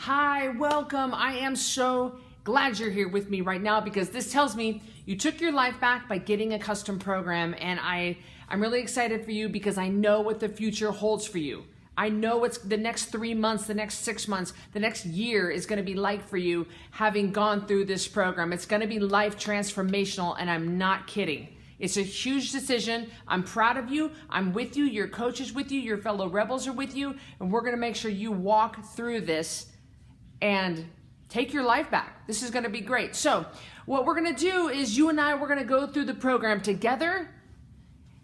Hi, welcome. I am so glad you're here with me right now because this tells me you took your life back by getting a custom program, and I'm really excited for you because I know what the future holds for you. I know what's the next 3 months, the next 6 months, the next year is going to be like for you having gone through this program. It's going to be life transformational, and I'm not kidding. It's a huge decision. I'm proud of you. I'm with you. Your coach is with you. Your fellow rebels are with you, and we're going to make sure you walk through this and take your life back. This is going to be great. So what we're going to do is you and I, we're going to go through the program together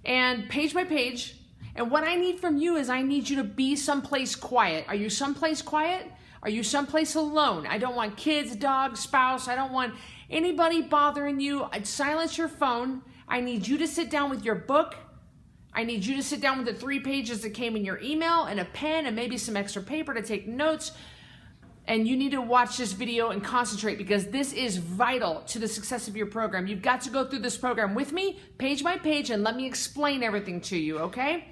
and page by page. And what I need from you is I need you to be someplace quiet. Are you someplace quiet? Are you someplace alone? I don't want kids, dogs, spouse. I don't want anybody bothering you. I'd silence your phone. I need you to sit down with your book. I need you to sit down with the 3 pages that came in your email and a pen and maybe some extra paper to take notes. And you need to watch this video and concentrate because this is vital to the success of your program. You've got to go through this program with me, page by page, and let me explain everything to you, okay?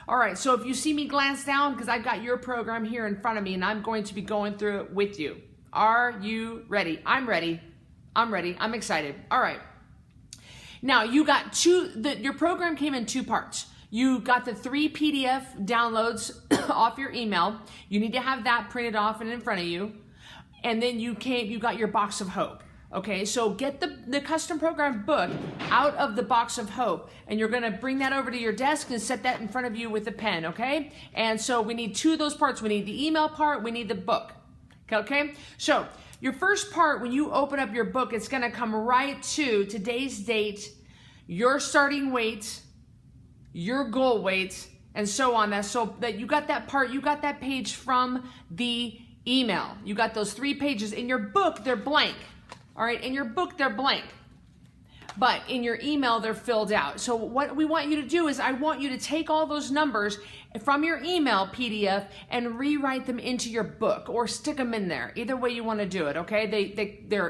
All right, so if you see me glance down, because I've got your program here in front of me and I'm going to be going through it with you. Are you ready? I'm ready. I'm ready. I'm excited. All right. Now, you got your program came in 2 parts. You got the 3 PDF downloads off your email. You need to have that printed off and in front of you. And then you got your box of hope. Okay, so get the custom program book out of the box of hope, and you're gonna bring that over to your desk and set that in front of you with a pen, okay? And so we need 2 of those parts. We need the email part, we need the book, okay? So your first part, when you open up your book, it's gonna come right to today's date, your starting weight, your goal weight, and so on. So that you got that part, you got that page from the email. You got those 3 pages. In your book, they're blank. All right, in your book, they're blank. But in your email, they're filled out. So what we want you to do is I want you to take all those numbers from your email PDF and rewrite them into your book or stick them in there. Either way you want to do it, okay?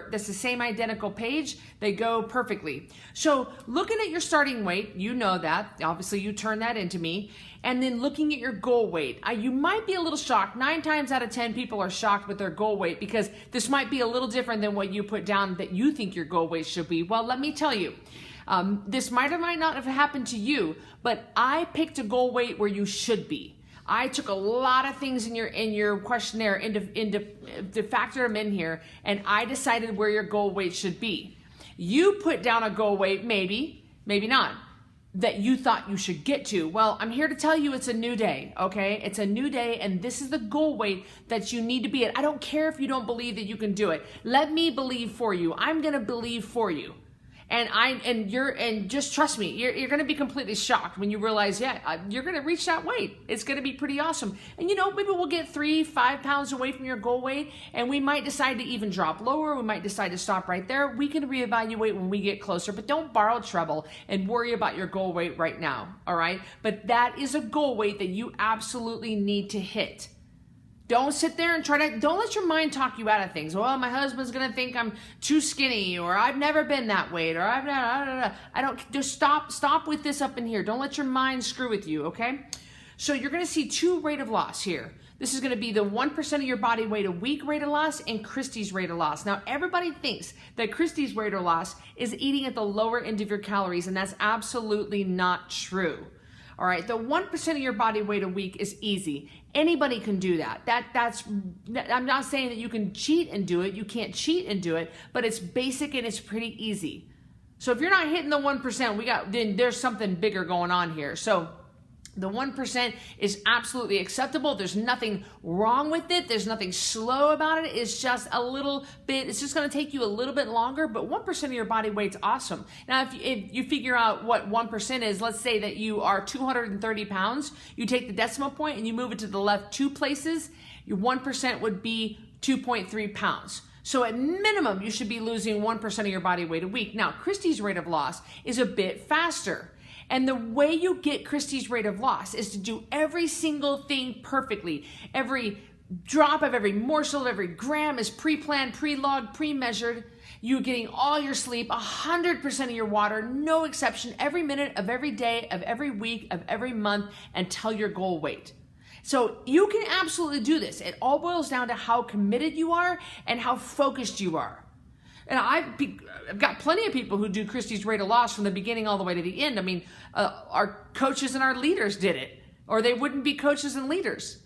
That's the same identical page. They go perfectly. So looking at your starting weight, you know that. Obviously, you turn that into me. And then looking at your goal weight, you might be a little shocked. 9 times out of 10 people are shocked with their goal weight because this might be a little different than what you put down that you think your goal weight should be. Well, let me tell you, this might or might not have happened to you, but I picked a goal weight where you should be. I took a lot of things in your questionnaire to factor them in here, and I decided where your goal weight should be. You put down a goal weight, maybe not, that you thought you should get to. Well, I'm here to tell you it's a new day, okay? It's a new day, and this is the goal weight that you need to be at. I don't care if you don't believe that you can do it. Let me believe for you. I'm gonna believe for you. And just trust me, you're gonna be completely shocked when you realize, you're gonna reach that weight. It's gonna be pretty awesome. And maybe we'll get 3-5 pounds away from your goal weight, and we might decide to even drop lower. We might decide to stop right there. We can reevaluate when we get closer, but don't borrow trouble and worry about your goal weight right now, all right? But that is a goal weight that you absolutely need to hit. Don't sit there and don't let your mind talk you out of things. Well, my husband's gonna think I'm too skinny, or I've never been that weight, or just stop with this up in here. Don't let your mind screw with you, okay? So you're gonna see 2 rate of loss here. This is gonna be the 1% of your body weight a week rate of loss and Christy's rate of loss. Now, everybody thinks that Christy's rate of loss is eating at the lower end of your calories, and that's absolutely not true. All right, the 1% of your body weight a week is easy. Anybody can do that. I'm not saying that you can cheat and do it. You can't cheat and do it, but it's basic and it's pretty easy. So if you're not hitting the 1%, then there's something bigger going on here. So the 1% is absolutely acceptable. There's nothing wrong with it. There's nothing slow about it. It's just a little bit, it's just gonna take you a little bit longer, but 1% of your body weight's awesome. Now, if you figure out what 1% is, let's say that you are 230 pounds, you take the decimal point and you move it to the left 2 places, your 1% would be 2.3 pounds. So at minimum, you should be losing 1% of your body weight a week. Now, Christy's rate of loss is a bit faster. And the way you get Christy's rate of loss is to do every single thing perfectly. Every drop of every morsel of every gram is pre-planned, pre-logged, pre-measured. You're getting all your sleep, 100% of your water, no exception, every minute of every day, of every week, of every month, until your goal weight. So you can absolutely do this. It all boils down to how committed you are and how focused you are. And I've got plenty of people who do Christy's Rate of Loss from the beginning all the way to the end. I mean, our coaches and our leaders did it, or they wouldn't be coaches and leaders.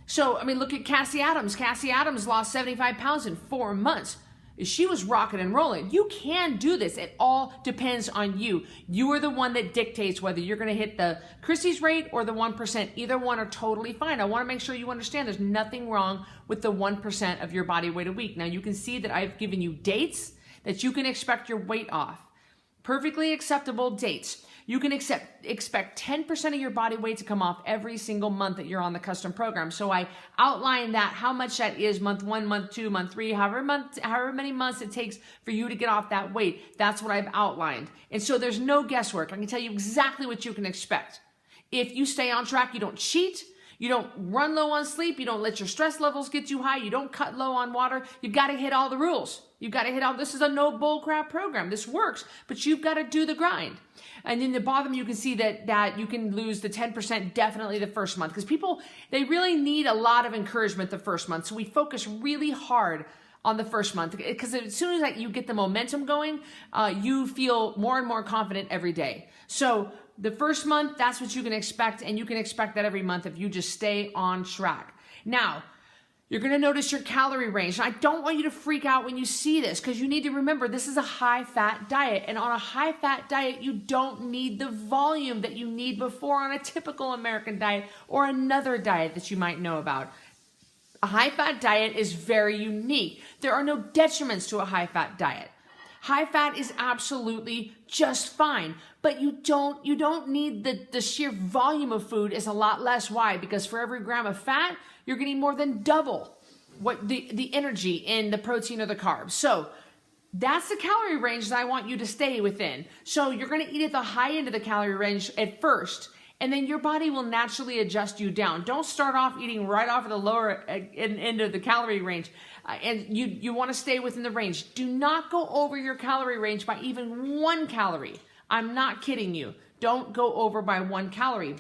So, I mean, look at Cassie Adams. Cassie Adams lost 75 pounds in 4 months. She was rocking and rolling. You can do this. It all depends on you. You are the one that dictates whether you're going to hit the Christy's rate or the 1%. Either one are totally fine. I want to make sure you understand there's nothing wrong with the 1% of your body weight a week. Now, you can see that I've given you dates that you can expect your weight off. Perfectly acceptable dates. You can expect 10% of your body weight to come off every single month that you're on the custom program. So I outline that, how much that is month 1, month 2, month 3, however many months it takes for you to get off that weight. That's what I've outlined. And so there's no guesswork. I can tell you exactly what you can expect. If you stay on track, you don't cheat, you don't run low on sleep, you don't let your stress levels get too high, you don't cut low on water, you've got to hit all the rules. You've got to hit all, this is a no bull crap program. This works, but you've got to do the grind. And in the bottom, you can see that you can lose the 10% definitely the first month, because people, they really need a lot of encouragement the first month. So we focus really hard on the first month, because as soon as you get the momentum going, you feel more and more confident every day. So the first month, that's what you can expect, and you can expect that every month if you just stay on track. Now, you're going to notice your calorie range. And I don't want you to freak out when you see this, because you need to remember this is a high-fat diet. And on a high-fat diet, you don't need the volume that you need before on a typical American diet or another diet that you might know about. A high-fat diet is very unique. There are no detriments to a high-fat diet. High fat is absolutely just fine, but you don't need the sheer volume of food is a lot less. Why? Because for every gram of fat, you're getting more than double what the energy in the protein or the carbs. So that's the calorie range that I want you to stay within. So you're going to eat at the high end of the calorie range at first, and then your body will naturally adjust you down. Don't start off eating right off of the lower end of the calorie range. And you want to stay within the range. Do not go over your calorie range by even 1 calorie. I'm not kidding you. Don't go over by 1 calorie.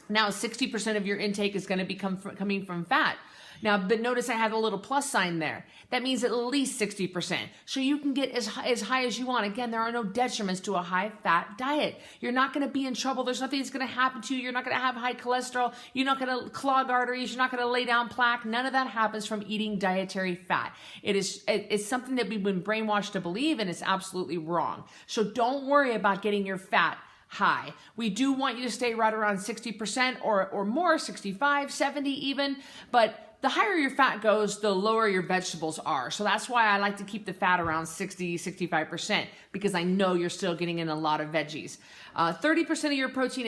Now, 60% of your intake is going to be coming from fat. Now, but notice I have a little plus sign there. That means at least 60%. So you can get as high as you want. Again, there are no detriments to a high-fat diet. You're not going to be in trouble. There's nothing that's going to happen to you. You're not going to have high cholesterol. You're not going to clog arteries. You're not going to lay down plaque. None of that happens from eating dietary fat. It's something that we've been brainwashed to believe, and it's absolutely wrong. So don't worry about getting your fat high. We do want you to stay right around 60% or more, 65, 70 even, but the higher your fat goes, the lower your vegetables are. So that's why I like to keep the fat around 60, 65%, because I know you're still getting in a lot of veggies. 30% of your protein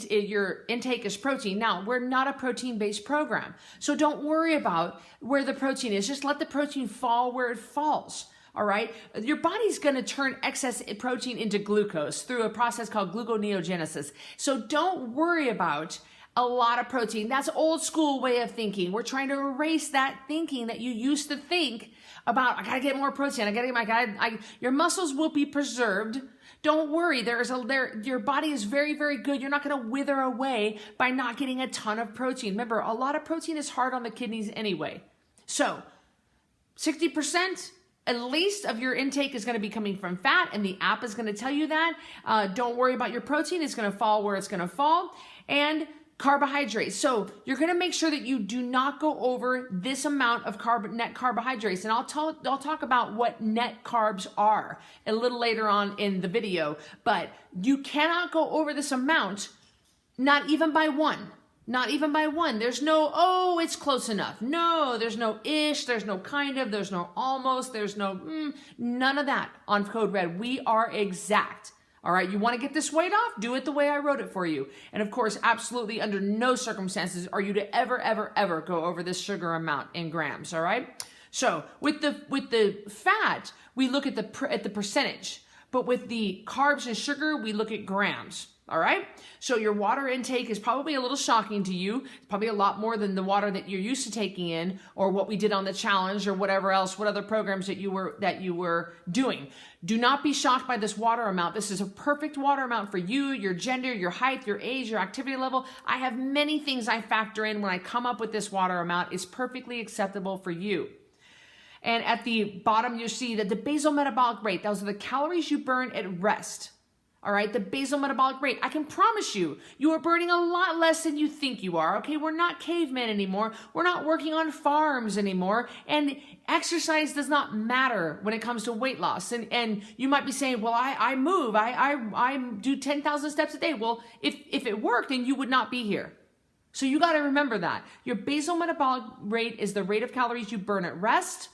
your intake is protein. Now, we're not a protein-based program, so don't worry about where the protein is. Just let the protein fall where it falls. All right, your body's going to turn excess protein into glucose through a process called gluconeogenesis. So don't worry about a lot of protein. That's old school way of thinking. We're trying to erase that thinking that you used to think about. I got to get more protein. Your muscles will be preserved. Don't worry. Your body is very, very good. You're not going to wither away by not getting a ton of protein. Remember, a lot of protein is hard on the kidneys anyway. So 60%. At least of your intake is going to be coming from fat, and the app is going to tell you that. Don't worry about your protein. It's going to fall where it's going to fall. And carbohydrates. So you're going to make sure that you do not go over this amount of net carbohydrates. And I'll talk about what net carbs are a little later on in the video. But you cannot go over this amount, not even by 1. Not even by 1. There's no, oh, it's close enough. No, there's no ish. There's no kind of. There's no almost. There's no none of that on Code Red. We are exact. All right. You want to get this weight off? Do it the way I wrote it for you. And of course, absolutely under no circumstances are you to ever go over this sugar amount in grams. All right. So with the fat, we look at the percentage. But with the carbs and sugar, we look at grams. All right. So your water intake is probably a little shocking to you. It's probably a lot more than the water that you're used to taking in, or what we did on the challenge, or whatever else, what other programs that you were doing. Do not be shocked by this water amount. This is a perfect water amount for you, your gender, your height, your age, your activity level. I have many things I factor in when I come up with this water amount. It's perfectly acceptable for you. And at the bottom, you see that the basal metabolic rate, those are the calories you burn at rest. All right, the basal metabolic rate. I can promise you, you are burning a lot less than you think you are. Okay, we're not cavemen anymore. We're not working on farms anymore. And exercise does not matter when it comes to weight loss. And you might be saying, well, I move. I do 10,000 steps a day. Well, if it worked, then you would not be here. So you got to remember that. Your basal metabolic rate is the rate of calories you burn at rest.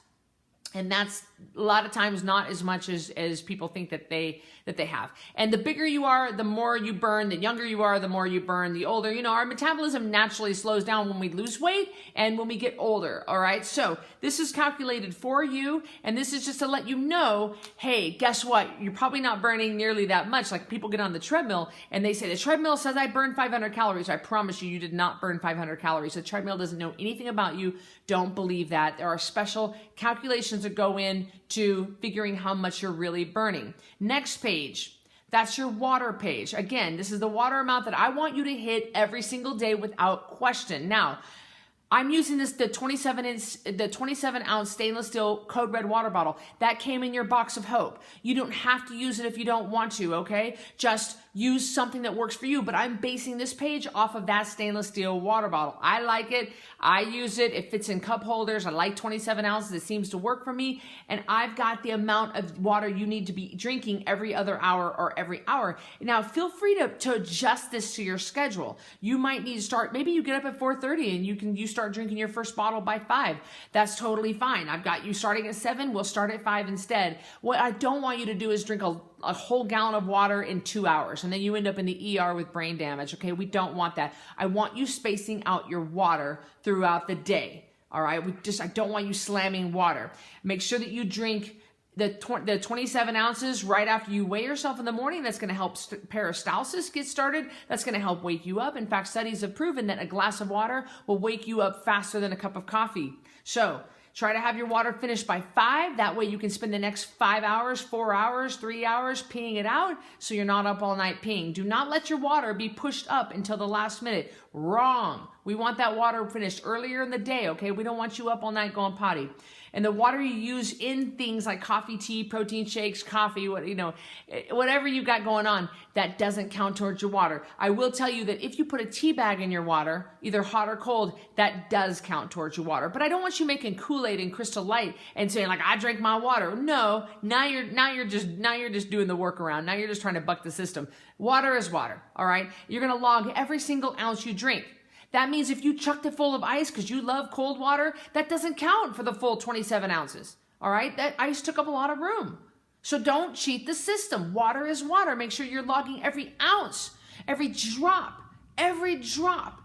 And that's a lot of times not as much as people think that they have. And the bigger you are, the more you burn. The younger you are, the more you burn. The older, our metabolism naturally slows down when we lose weight and when we get older. All right. So this is calculated for you. And this is just to let you know, hey, guess what? You're probably not burning nearly that much. Like people get on the treadmill and they say, the treadmill says I burn 500 calories. I promise you, you did not burn 500 calories. The treadmill doesn't know anything about you. Don't believe that. There are special calculations that go in to figuring how much you're really burning. Next page, that's your water page. Again, this is the water amount that I want you to hit every single day without question. Now, I'm using the 27 ounce stainless steel Code Red water bottle that came in your box of hope. You don't have to use it if you don't want to, okay? Just use something that works for you. But I'm basing this page off of that stainless steel water bottle. I like it. I use it. It fits in cup holders. I like 27 ounces. It seems to work for me. And I've got the amount of water you need to be drinking every other hour or every hour. Now, feel free to adjust this to your schedule. You might need to start, maybe you get up at 4:30 and you start drinking your first bottle by 5. That's totally fine. I've got you starting at 7. We'll start at 5 instead. What I don't want you to do is drink a whole gallon of water in 2 hours and then you end up in the ER with brain damage. Okay, we don't want that. I want you spacing out your water throughout the day. All right, I don't want you slamming water. Make sure that you drink the 27 ounces right after you weigh yourself in the morning. That's going to help peristalsis get started. That's going to help wake you up. In fact, studies have proven that a glass of water will wake you up faster than a cup of coffee. So try to have your water finished by 5. That way you can spend the next 5 hours, 4 hours, 3 hours peeing it out so you're not up all night peeing. Do not let your water be pushed up until the last minute. Wrong. We want that water finished earlier in the day, okay? We don't want you up all night going potty. And the water you use in things like coffee, tea, protein shakes, coffee, whatever you've got going on, that doesn't count towards your water. I will tell you that if you put a tea bag in your water, either hot or cold, that does count towards your water. But I don't want you making Kool-Aid and Crystal Light and saying like, I drank my water. No, now you're just doing the workaround. Now you're just trying to buck the system. Water is water, all right? You're going to log every single ounce you drink. That means if you chucked it full of ice because you love cold water, that doesn't count for the full 27 ounces. All right? That ice took up a lot of room. So don't cheat the system. Water is water. Make sure you're logging every ounce, every drop, every drop.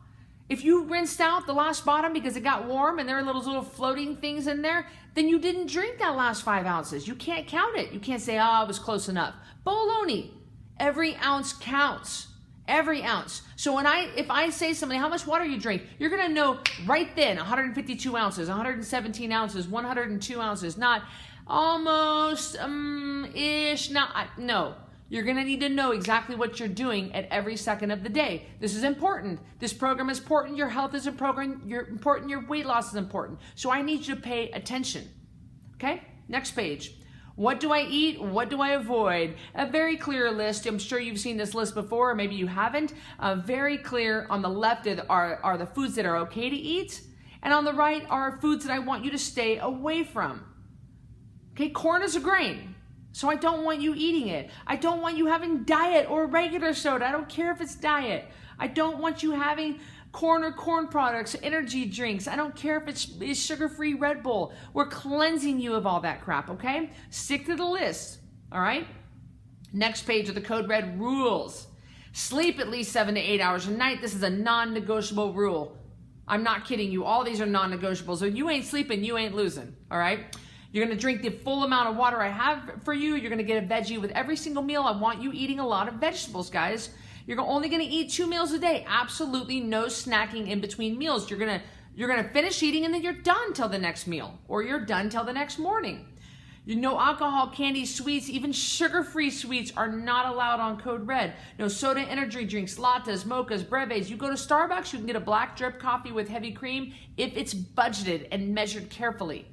If you rinsed out the last bottom because it got warm and there were little floating things in there, then you didn't drink that last 5 ounces. You can't count it. You can't say, it was close enough. Baloney. Every ounce counts. Every ounce. So if I say to somebody, how much water you drink, you're going to know right then, 152 ounces, 117 ounces, 102 ounces, not almost, ish, not, no. You're going to need to know exactly what you're doing at every second of the day. This is important. This program is important. Your health is important. Your weight loss is important. So I need you to pay attention. Okay? Next page. What do I eat? What do I avoid? A very clear list. I'm sure you've seen this list before, or maybe you haven't. Very clear. On the left are the foods that are okay to eat, and on the right are foods that I want you to stay away from. Okay, corn is a grain, so I don't want you eating it. I don't want you having diet or regular soda. I don't care if it's diet. I don't want you having corn or corn products, energy drinks. I don't care if it's sugar-free Red Bull. We're cleansing you of all that crap, okay? Stick to the list, all right? Next page of the Code Red rules. Sleep at least 7 to 8 hours a night. This is a non-negotiable rule. I'm not kidding you. All these are non-negotiables. So you ain't sleeping, you ain't losing, all right? You're going to drink the full amount of water I have for you. You're going to get a veggie with every single meal. I want you eating a lot of vegetables, guys. You're only going to eat 2 meals a day. Absolutely no snacking in between meals. You're going to finish eating and then you're done till the next meal, or you're done till the next morning. No alcohol, candy, sweets, even sugar-free sweets are not allowed on Code Red. No soda, energy drinks, lattes, mochas, breves. You go to Starbucks, you can get a black drip coffee with heavy cream if it's budgeted and measured carefully.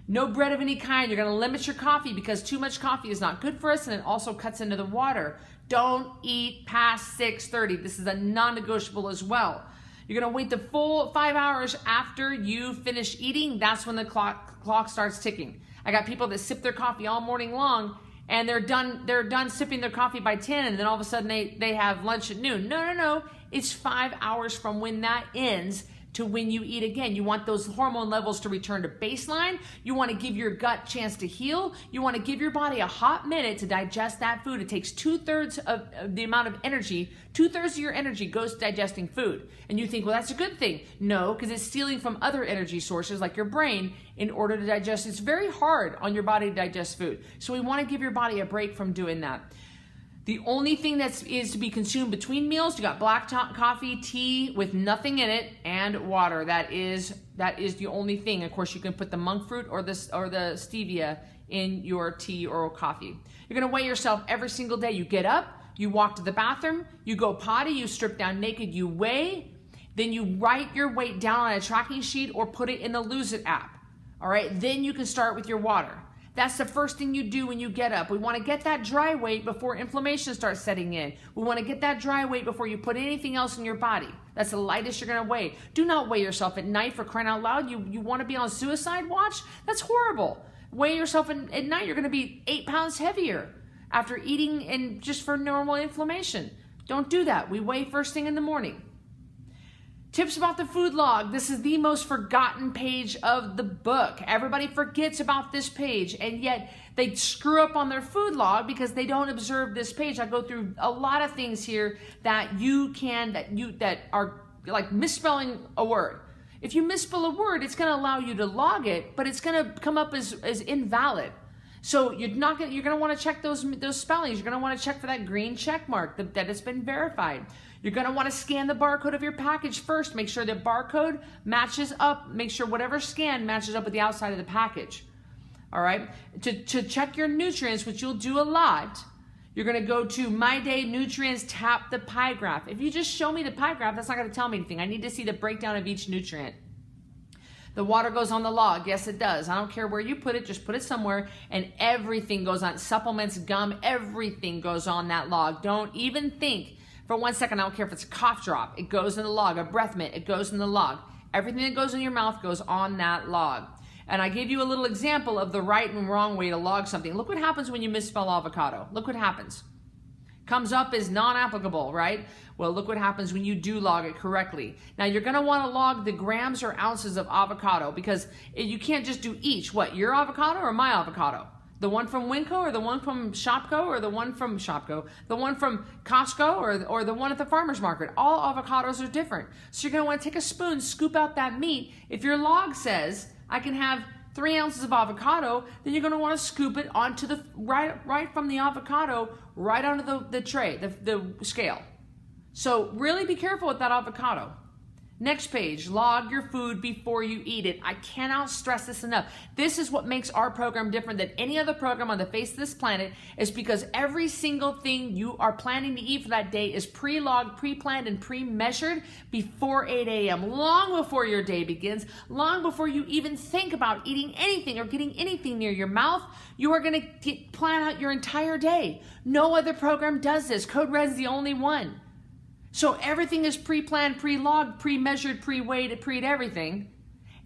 No bread of any kind. You're going to limit your coffee because too much coffee is not good for us, and it also cuts into the water. Don't eat past 6:30. This is a non-negotiable as well. You're going to wait the full 5 hours after you finish eating. That's when the clock starts ticking. I got people that sip their coffee all morning long and they're done sipping their coffee by 10, and then all of a sudden they have lunch at noon. No. It's 5 hours from when that ends to when you eat again. You want those hormone levels to return to baseline. You want to give your gut a chance to heal. You want to give your body a hot minute to digest that food. It takes 2/3 of the amount of energy. 2/3 of your energy goes to digesting food. And you think, well, that's a good thing. No, because it's stealing from other energy sources like your brain in order to digest. It's very hard on your body to digest food. So we want to give your body a break from doing that. The only thing that is to be consumed between meals, you got black coffee, tea with nothing in it, and water. That is the only thing. Of course, you can put the monk fruit or the stevia in your tea or coffee. You're going to weigh yourself every single day. You get up, you walk to the bathroom, you go potty, you strip down naked, you weigh, then you write your weight down on a tracking sheet or put it in the Lose It app. All right, then you can start with your water. That's the first thing you do when you get up. We want to get that dry weight before inflammation starts setting in. We want to get that dry weight before you put anything else in your body. That's the lightest you're going to weigh. Do not weigh yourself at night, for crying out loud. You want to be on suicide watch? That's horrible. Weigh yourself at night. You're going to be 8 pounds heavier after eating and just for normal inflammation. Don't do that. We weigh first thing in the morning. Tips about the food log. This is the most forgotten page of the book. Everybody forgets about this page, and yet they screw up on their food log because they don't observe this page. I go through a lot of things here that that are like misspelling a word. If you misspell a word, it's going to allow you to log it, but it's going to come up as invalid. So you're going to want to check those spellings. You're going to want to check for that green check mark that it's been verified. You're going to want to scan the barcode of your package first. Make sure the barcode matches up. Make sure whatever scan matches up with the outside of the package. All right. To check your nutrients, which you'll do a lot, you're going to go to My Day Nutrients, tap the pie graph. If you just show me the pie graph, that's not going to tell me anything. I need to see the breakdown of each nutrient. The water goes on the log. Yes, it does. I don't care where you put it. Just put it somewhere, and everything goes on. Supplements, gum, everything goes on that log. Don't even think for 1 second. I don't care if it's a cough drop. It goes in the log. A breath mint. It goes in the log. Everything that goes in your mouth goes on that log. And I gave you a little example of the right and wrong way to log something. Look what happens when you misspell avocado. Look what happens. Comes up as non-applicable, right? Well, look what happens when you do log it correctly. Now, you're going to want to log the grams or ounces of avocado because you can't just do each. What, your avocado or my avocado? The one from Winco or the one from Shopko or the one from Shopko? The one from Costco or the one at the farmer's market? All avocados are different. So you're going to want to take a spoon, scoop out that meat. If your log says, I can have 3 ounces of avocado, then you're going to want to scoop it onto the right from the avocado right onto the tray, the scale. So really be careful with that avocado. Next page, log your food before you eat it. I cannot stress this enough. This is what makes our program different than any other program on the face of this planet, is because every single thing you are planning to eat for that day is pre-logged, pre-planned, and pre-measured before 8 a.m., long before your day begins, long before you even think about eating anything or getting anything near your mouth. You are going to plan out your entire day. No other program does this. Code Red is the only one. So everything is pre-planned, pre-logged, pre-measured, pre-weighed, pre-everything.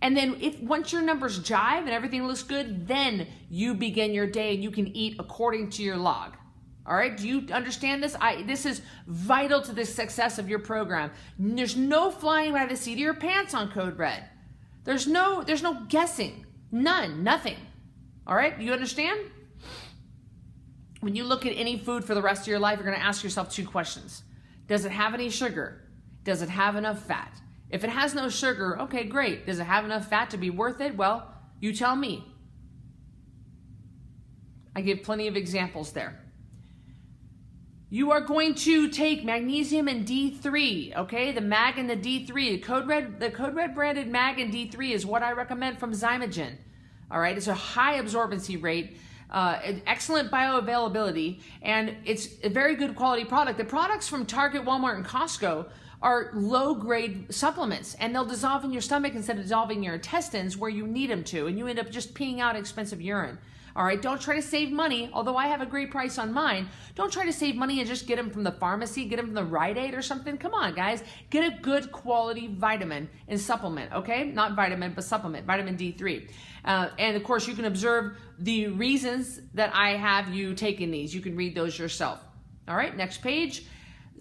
And then once your numbers jive and everything looks good, then you begin your day and you can eat according to your log. All right, do you understand this? This is vital to the success of your program. There's no flying by the seat of your pants on Code Red. There's no guessing, nothing. All right, you understand? When you look at any food for the rest of your life, you're going to ask yourself 2 questions. Does it have any sugar? Does it have enough fat? If it has no sugar, okay, great. Does it have enough fat to be worth it? Well, you tell me. I give plenty of examples there. You are going to take magnesium and D3, okay? The MAG and the D3. The Code Red branded MAG and D3 is what I recommend from Zymogen. All right, it's a high absorbency rate, excellent bioavailability, and it's a very good quality product. The products from Target, Walmart, and Costco are low-grade supplements, and they'll dissolve in your stomach instead of dissolving in your intestines where you need them to, and you end up just peeing out expensive urine. All right, don't try to save money, although I have a great price on mine. Don't try to save money and just get them from the pharmacy, get them from the Rite Aid or something. Come on, guys. Get a good quality vitamin and supplement, okay? Not vitamin, but supplement, vitamin D3. And of course, you can observe the reasons that I have you taking these. You can read those yourself. All right, next page.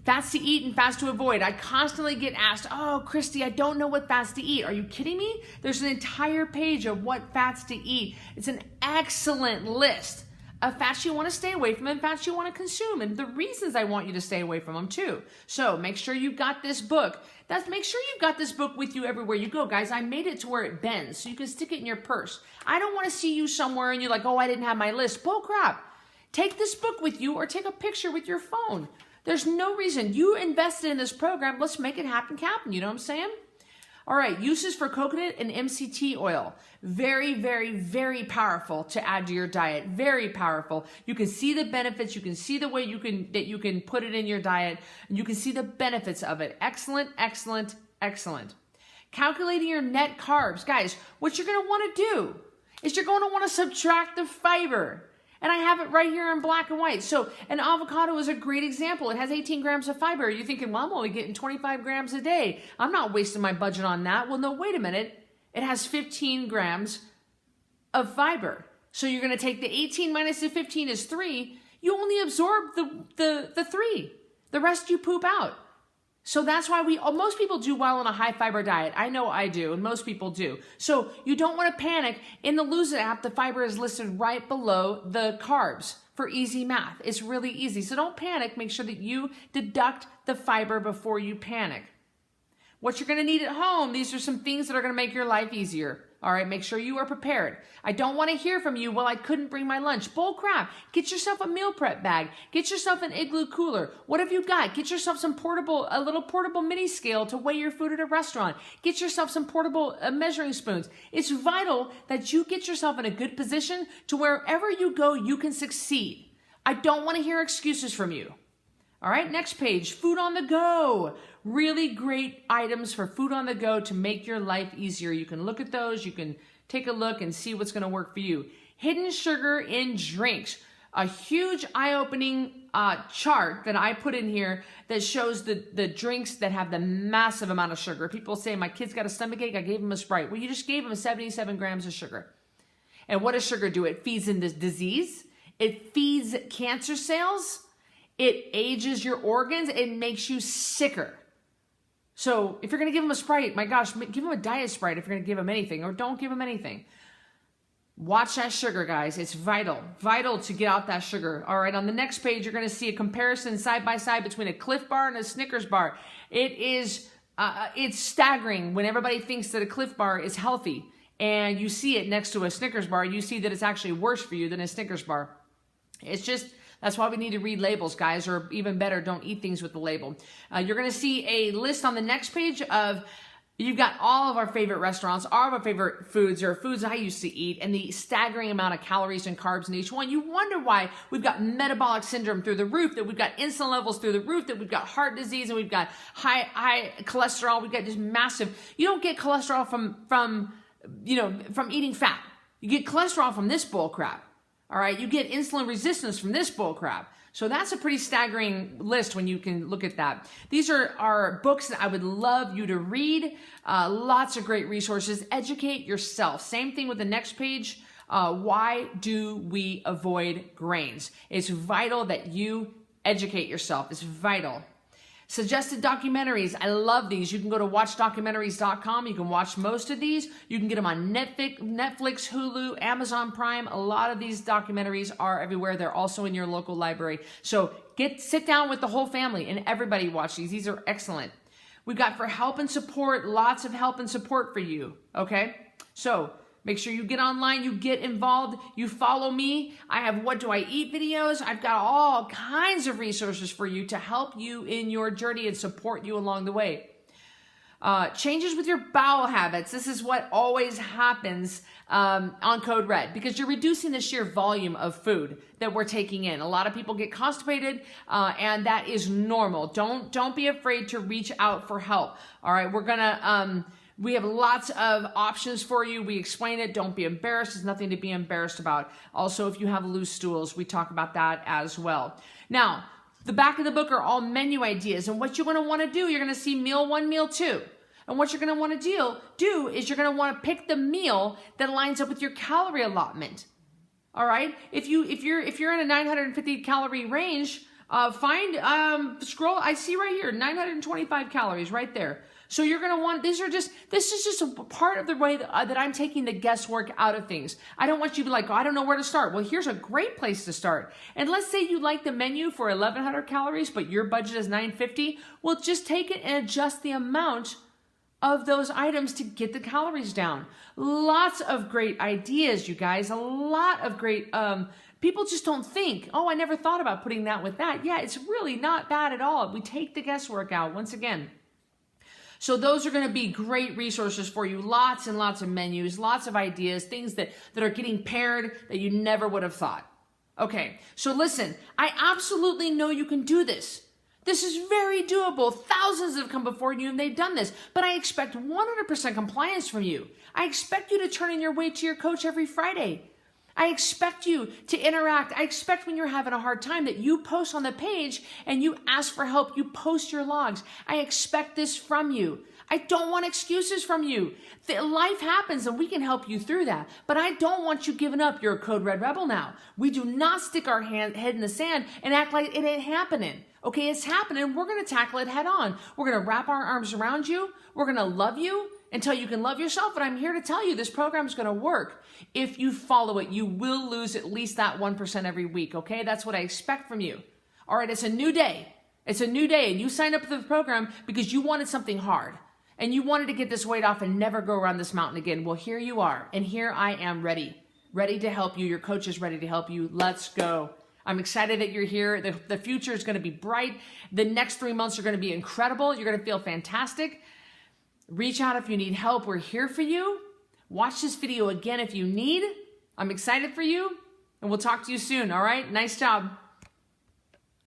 Fats to eat and fats to avoid. I constantly get asked, oh, Christy, I don't know what fats to eat. Are you kidding me? There's an entire page of what fats to eat. It's an excellent list of fats you want to stay away from and fats you want to consume, and the reasons I want you to stay away from them too. So make sure you've got this book. Make sure you've got this book with you everywhere you go, guys. I made it to where it bends so you can stick it in your purse. I don't want to see you somewhere and you're like, oh, I didn't have my list. Bull crap. Take this book with you or take a picture with your phone. There's no reason. You invested in this program. Let's make it happen. You know what I'm saying? All right, uses for coconut and MCT oil. Very, very, very powerful to add to your diet. Very powerful. You can see the benefits. You can see the way that you can put it in your diet. And you can see the benefits of it. Excellent, excellent, excellent. Calculating your net carbs. Guys, what you're going to want to do is you're going to want to subtract the fiber. And I have it right here in black and white. So an avocado is a great example. It has 18 grams of fiber. You're thinking, well, I'm only getting 25 grams a day. I'm not wasting my budget on that. Well, no, wait a minute. It has 15 grams of fiber. So you're going to take the 18 minus the 15 is 3. You only absorb the 3. The rest you poop out. So that's why most people do well on a high fiber diet. I know I do, and most people do. So you don't want to panic. In the Lose It app, the fiber is listed right below the carbs for easy math. It's really easy. So don't panic. Make sure that you deduct the fiber before you panic. What you're going to need at home, these are some things that are going to make your life easier. All right, make sure you are prepared. I don't want to hear from you, well, I couldn't bring my lunch. Bull crap. Get yourself a meal prep bag. Get yourself an Igloo cooler. What have you got? Get yourself a little portable mini scale to weigh your food at a restaurant. Get yourself some portable measuring spoons. It's vital that you get yourself in a good position to wherever you go, you can succeed. I don't want to hear excuses from you. All right, next page, food on the go. Really great items for food on the go to make your life easier. You can look at those, you can take a look and see what's gonna work for you. Hidden sugar in drinks. A huge eye-opening chart that I put in here that shows the drinks that have the massive amount of sugar. People say, my kid's got a stomachache, I gave him a Sprite. Well, you just gave him 77 grams of sugar. And what does sugar do? It feeds into disease. It feeds cancer cells. It ages your organs. It makes you sicker. So if you're going to give them a Sprite, my gosh, give them a diet Sprite if you're going to give them anything, or don't give them anything. Watch that sugar, guys. It's vital to get out that sugar. All right, on the next page, you're going to see a comparison side by side between a Clif Bar and a Snickers bar. It's staggering when everybody thinks that a Clif Bar is healthy, and you see it next to a Snickers bar, you see that it's actually worse for you than a Snickers bar. That's why we need to read labels, guys, or even better, don't eat things with the label. You're going to see a list on the next page of, you've got all of our favorite restaurants, all of our favorite foods, or foods I used to eat, and the staggering amount of calories and carbs in each one. You wonder why we've got metabolic syndrome through the roof, that we've got insulin levels through the roof, that we've got heart disease, and we've got high cholesterol. We've got just massive. You don't get cholesterol from eating fat. You get cholesterol from this bull crap. All right, you get insulin resistance from this bull crap. So that's a pretty staggering list when you can look at that. These are books that I would love you to read. Lots of great resources. Educate yourself. Same thing with the next page. Why do we avoid grains? It's vital that you educate yourself. It's vital. Suggested documentaries. I love these. You can go to watchdocumentaries.com. You can watch most of these. You can get them on Netflix, Hulu, Amazon Prime. A lot of these documentaries are everywhere. They're also in your local library. So sit down with the whole family and everybody watch these. These are excellent. We've got for help and support, lots of help and support for you. Okay? So Make sure you get online, you get involved, you follow me. I have What Do I Eat videos. I've got all kinds of resources for you to help you in your journey and support you along the way. Changes with your bowel habits. This is what always happens on Code Red, because you're reducing the sheer volume of food that we're taking in. A lot of people get constipated, and that is normal. Don't be afraid to reach out for help. All right, we have lots of options for you. We explain it. Don't be embarrassed. There's nothing to be embarrassed about. Also, if you have loose stools, we talk about that as well. Now, the back of the book are all menu ideas. And what you're going to want to do, you're going to see meal 1, meal 2. And what you're going to want to do is you're going to want to pick the meal that lines up with your calorie allotment. All right? If you're in a 950 calorie range, scroll, I see right here, 925 calories right there. So you're going to want, this is just a part of the way that I'm taking the guesswork out of things. I don't want you to be like, oh, I don't know where to start. Well, here's a great place to start. And let's say you like the menu for 1,100 calories, but your budget is 950. Well, just take it and adjust the amount of those items to get the calories down. Lots of great ideas, you guys. A lot of great, people just don't think, oh, I never thought about putting that with that. Yeah, it's really not bad at all. We take the guesswork out once again. So those are going to be great resources for you. Lots and lots of menus, lots of ideas, things that are getting paired that you never would have thought. Okay, so listen, I absolutely know you can do this. This is very doable. Thousands have come before you and they've done this, but I expect 100% compliance from you. I expect you to turn in your weight to your coach every Friday. I expect you to interact. I expect when you're having a hard time that you post on the page and you ask for help. You post your logs. I expect this from you. I don't want excuses from you. Life happens and we can help you through that. But I don't want you giving up. You're a Code Red Rebel now. We do not stick our head in the sand and act like it ain't happening. Okay, it's happening. We're going to tackle it head on. We're going to wrap our arms around you. We're going to love you until you can love yourself. And I'm here to tell you this program is going to work. If you follow it, you will lose at least that 1% every week. Okay, that's what I expect from you. All right, it's a new day. It's a new day. And you signed up for the program because you wanted something hard. And you wanted to get this weight off and never go around this mountain again. Well, here you are. And here I am ready to help you. Your coach is ready to help you. Let's go. I'm excited that you're here. The future is going to be bright. The next 3 months are going to be incredible. You're going to feel fantastic. Reach out if you need help. We're here for you. Watch this video again if you need. I'm excited for you, and we'll talk to you soon, all right? Nice job.